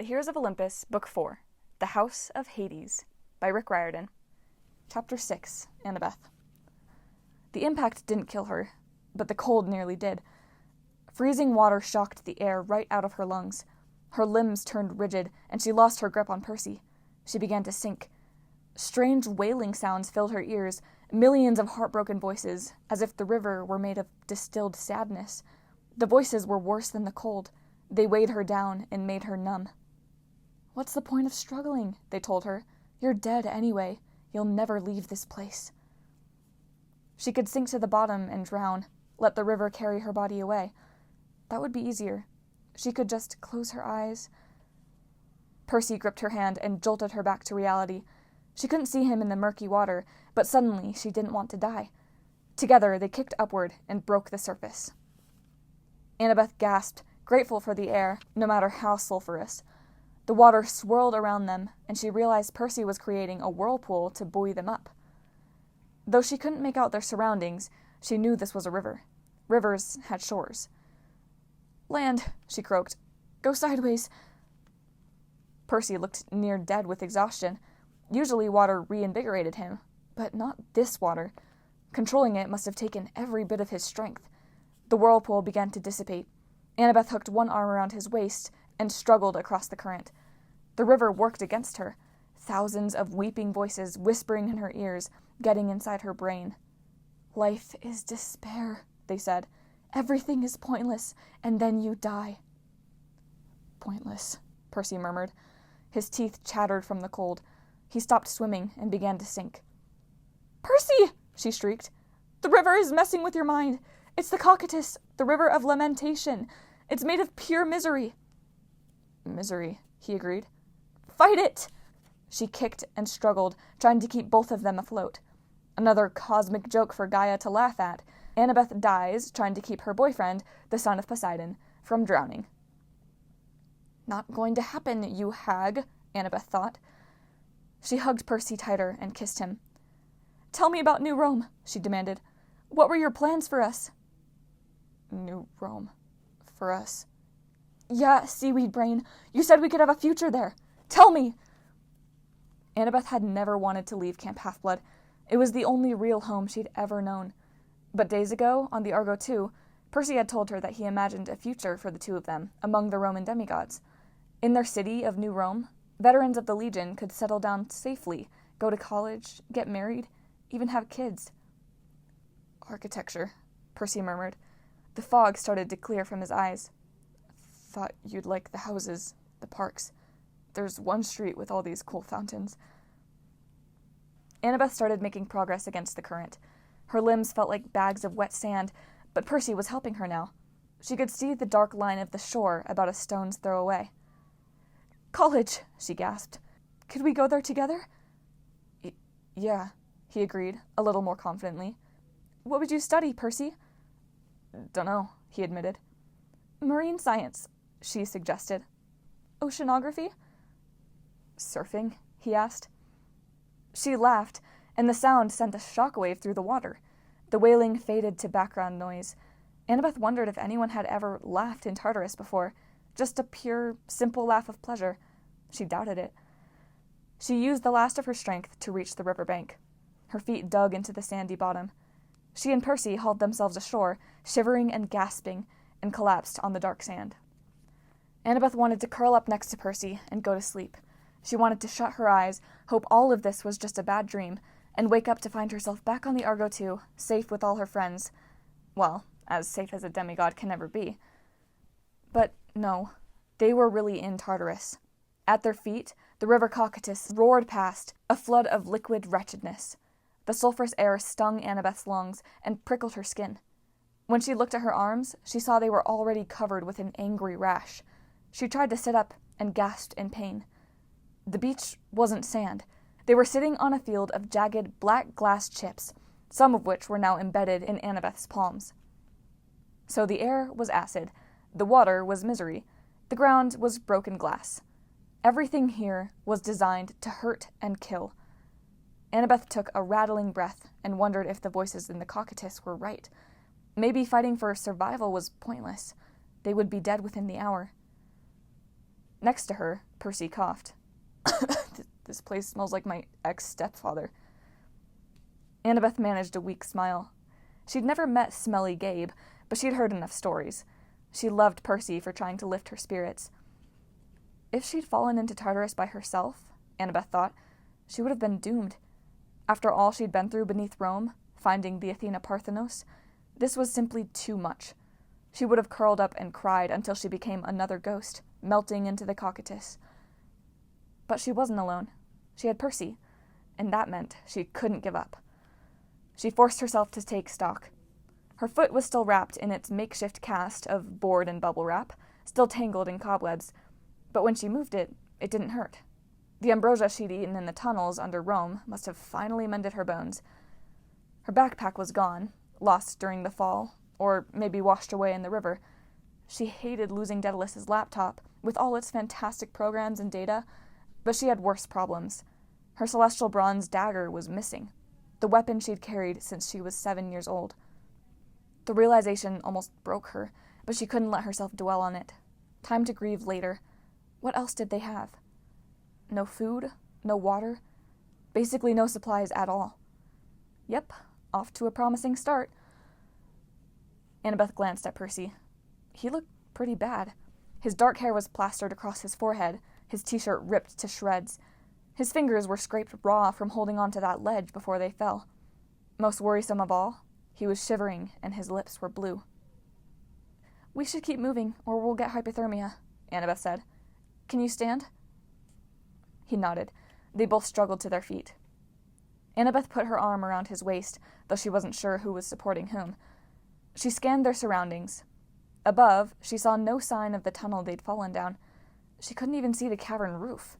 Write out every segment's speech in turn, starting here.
The Heroes of Olympus, Book 4, The House of Hades, by Rick Riordan. Chapter 6, Annabeth. The impact didn't kill her, but the cold nearly did. Freezing water shocked the air right out of her lungs. Her limbs turned rigid, and she lost her grip on Percy. She began to sink. Strange wailing sounds filled her ears, millions of heartbroken voices, as if the river were made of distilled sadness. The voices were worse than the cold. They weighed her down and made her numb. "What's the point of struggling?" they told her. "You're dead anyway. You'll never leave this place." She could sink to the bottom and drown, let the river carry her body away. That would be easier. She could just close her eyes. Percy gripped her hand and jolted her back to reality. She couldn't see him in the murky water, but suddenly she didn't want to die. Together they kicked upward and broke the surface. Annabeth gasped, grateful for the air, no matter how sulphurous. The water swirled around them, and she realized Percy was creating a whirlpool to buoy them up. Though she couldn't make out their surroundings, she knew this was a river. Rivers had shores. "Land," she croaked. "Go sideways." Percy looked near dead with exhaustion. Usually water reinvigorated him, but not this water. Controlling it must have taken every bit of his strength. The whirlpool began to dissipate. Annabeth hooked one arm around his waist and struggled across the current. The river worked against her, thousands of weeping voices whispering in her ears, getting inside her brain. "Life is despair," they said. "Everything is pointless, and then you die." "Pointless," Percy murmured. His teeth chattered from the cold. He stopped swimming and began to sink. "Percy!" she shrieked. "The river is messing with your mind. It's the Cocytus, the river of lamentation. It's made of pure misery." "Misery," he agreed. "Fight it!" She kicked and struggled, trying to keep both of them afloat. Another cosmic joke for Gaia to laugh at. Annabeth dies trying to keep her boyfriend, the son of Poseidon, from drowning. "Not going to happen, you hag," Annabeth thought. She hugged Percy tighter and kissed him. "Tell me about New Rome," she demanded. "What were your plans for us?" "New Rome. For us." "Yeah, seaweed brain. You said we could have a future there. Tell me!" Annabeth had never wanted to leave Camp Half-Blood. It was the only real home she'd ever known. But days ago, on the Argo II, Percy had told her that he imagined a future for the two of them among the Roman demigods. In their city of New Rome, veterans of the Legion could settle down safely, go to college, get married, even have kids. "Architecture," Percy murmured. The fog started to clear from his eyes. "Thought you'd like the houses, the parks. There's one street with all these cool fountains." Annabeth started making progress against the current. Her limbs felt like bags of wet sand, but Percy was helping her now. She could see the dark line of the shore about a stone's throw away. "College," she gasped. "Could we go there together?" Yeah, he agreed, a little more confidently. "What would you study, Percy?" "Dunno," he admitted. "Marine science," she suggested. "Oceanography?" "Surfing?" he asked. She laughed, and the sound sent a shockwave through the water. The wailing faded to background noise. Annabeth wondered if anyone had ever laughed in Tartarus before. Just a pure, simple laugh of pleasure. She doubted it. She used the last of her strength to reach the riverbank. Her feet dug into the sandy bottom. She and Percy hauled themselves ashore, shivering and gasping, and collapsed on the dark sand. Annabeth wanted to curl up next to Percy and go to sleep. She wanted to shut her eyes, hope all of this was just a bad dream, and wake up to find herself back on the Argo II, safe with all her friends. Well, as safe as a demigod can ever be. But no, they were really in Tartarus. At their feet, the river Cocytus roared past, a flood of liquid wretchedness. The sulphurous air stung Annabeth's lungs and prickled her skin. When she looked at her arms, she saw they were already covered with an angry rash. She tried to sit up and gasped in pain. The beach wasn't sand. They were sitting on a field of jagged black glass chips, some of which were now embedded in Annabeth's palms. So the air was acid, the water was misery, the ground was broken glass. Everything here was designed to hurt and kill. Annabeth took a rattling breath and wondered if the voices in the Cocytus were right. Maybe fighting for survival was pointless. They would be dead within the hour. Next to her, Percy coughed. This place smells like my ex-stepfather. Annabeth managed a weak smile. She'd never met Smelly Gabe, but she'd heard enough stories. She loved Percy for trying to lift her spirits. If she'd fallen into Tartarus by herself, Annabeth thought, she would have been doomed. After all she'd been through beneath Rome, finding the Athena Parthenos, this was simply too much. She would have curled up and cried until she became another ghost, melting into the Cocytus. But she wasn't alone. She had Percy, and that meant she couldn't give up. She forced herself to take stock. Her foot was still wrapped in its makeshift cast of board and bubble wrap, still tangled in cobwebs, but when she moved it, it didn't hurt. The ambrosia she'd eaten in the tunnels under Rome must have finally mended her bones. Her backpack was gone, lost during the fall, or maybe washed away in the river. She hated losing Daedalus's laptop, with all its fantastic programs and data, but she had worse problems. Her celestial bronze dagger was missing, the weapon she'd carried since she was 7 years old. The realization almost broke her, but she couldn't let herself dwell on it. Time to grieve later. What else did they have? No food, no water, basically no supplies at all. Yep, off to a promising start. Annabeth glanced at Percy. He looked pretty bad. His dark hair was plastered across his forehead, his t-shirt ripped to shreds. His fingers were scraped raw from holding onto that ledge before they fell. Most worrisome of all, he was shivering and his lips were blue. "We should keep moving, or we'll get hypothermia," Annabeth said. "Can you stand?" He nodded. They both struggled to their feet. Annabeth put her arm around his waist, though she wasn't sure who was supporting whom. She scanned their surroundings. Above, she saw no sign of the tunnel they'd fallen down. She couldn't even see the cavern roof.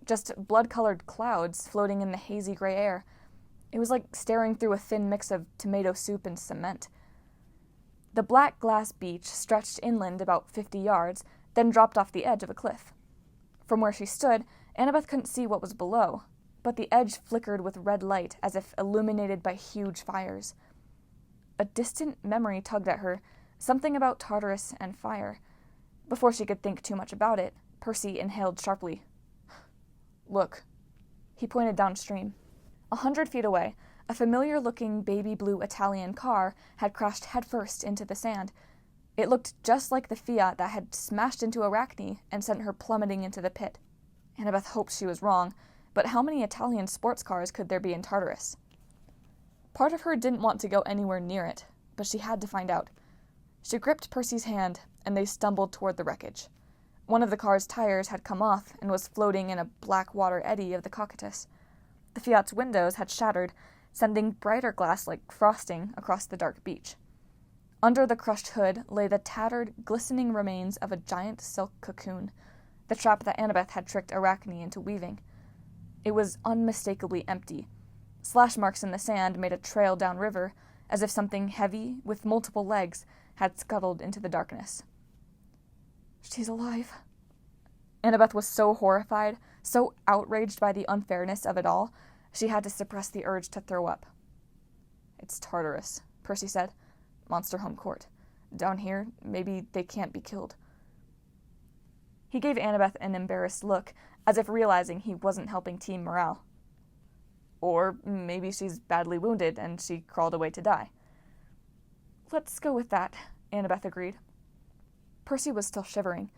Just blood-colored clouds floating in the hazy gray air. It was like staring through a thin mix of tomato soup and cement. The black glass beach stretched inland about 50 yards, then dropped off the edge of a cliff. From where she stood, Annabeth couldn't see what was below, but the edge flickered with red light as if illuminated by huge fires. A distant memory tugged at her, something about Tartarus and fire. Before she could think too much about it, Percy inhaled sharply. "Look." He pointed downstream. 100 feet away, a familiar-looking baby-blue Italian car had crashed headfirst into the sand. It looked just like the Fiat that had smashed into Arachne and sent her plummeting into the pit. Annabeth hoped she was wrong, but how many Italian sports cars could there be in Tartarus? Part of her didn't want to go anywhere near it, but she had to find out. She gripped Percy's hand, and they stumbled toward the wreckage. One of the car's tires had come off and was floating in a black water eddy of the Cocytus. The Fiat's windows had shattered, sending brighter glass like frosting across the dark beach. Under the crushed hood lay the tattered, glistening remains of a giant silk cocoon, the trap that Annabeth had tricked Arachne into weaving. It was unmistakably empty. Slash marks in the sand made a trail downriver, as if something heavy, with multiple legs, had scuttled into the darkness. "She's alive." Annabeth was so horrified, so outraged by the unfairness of it all, she had to suppress the urge to throw up. "It's Tartarus," Percy said. "Monster home court. Down here, maybe they can't be killed." He gave Annabeth an embarrassed look, as if realizing he wasn't helping team morale. "Or maybe she's badly wounded and she crawled away to die." "Let's go with that," Annabeth agreed. Percy was still shivering.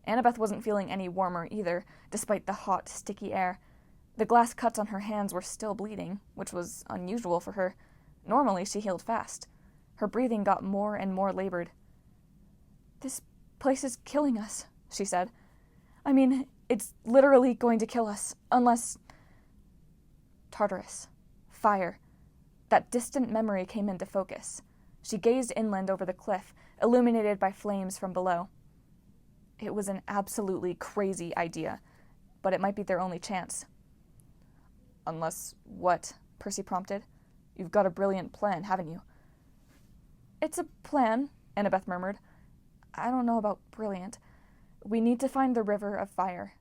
Annabeth wasn't feeling any warmer either, despite the hot, sticky air. The glass cuts on her hands were still bleeding, which was unusual for her. Normally she healed fast. Her breathing got more and more labored. "This place is killing us," she said. "I mean, it's literally going to kill us, unless—" Tartarus. Fire. That distant memory came into focus. She gazed inland over the cliff, illuminated by flames from below. It was an absolutely crazy idea, but it might be their only chance. "Unless what?" Percy prompted. "You've got a brilliant plan, haven't you?" "It's a plan," Annabeth murmured. "I don't know about brilliant. We need to find the river of fire.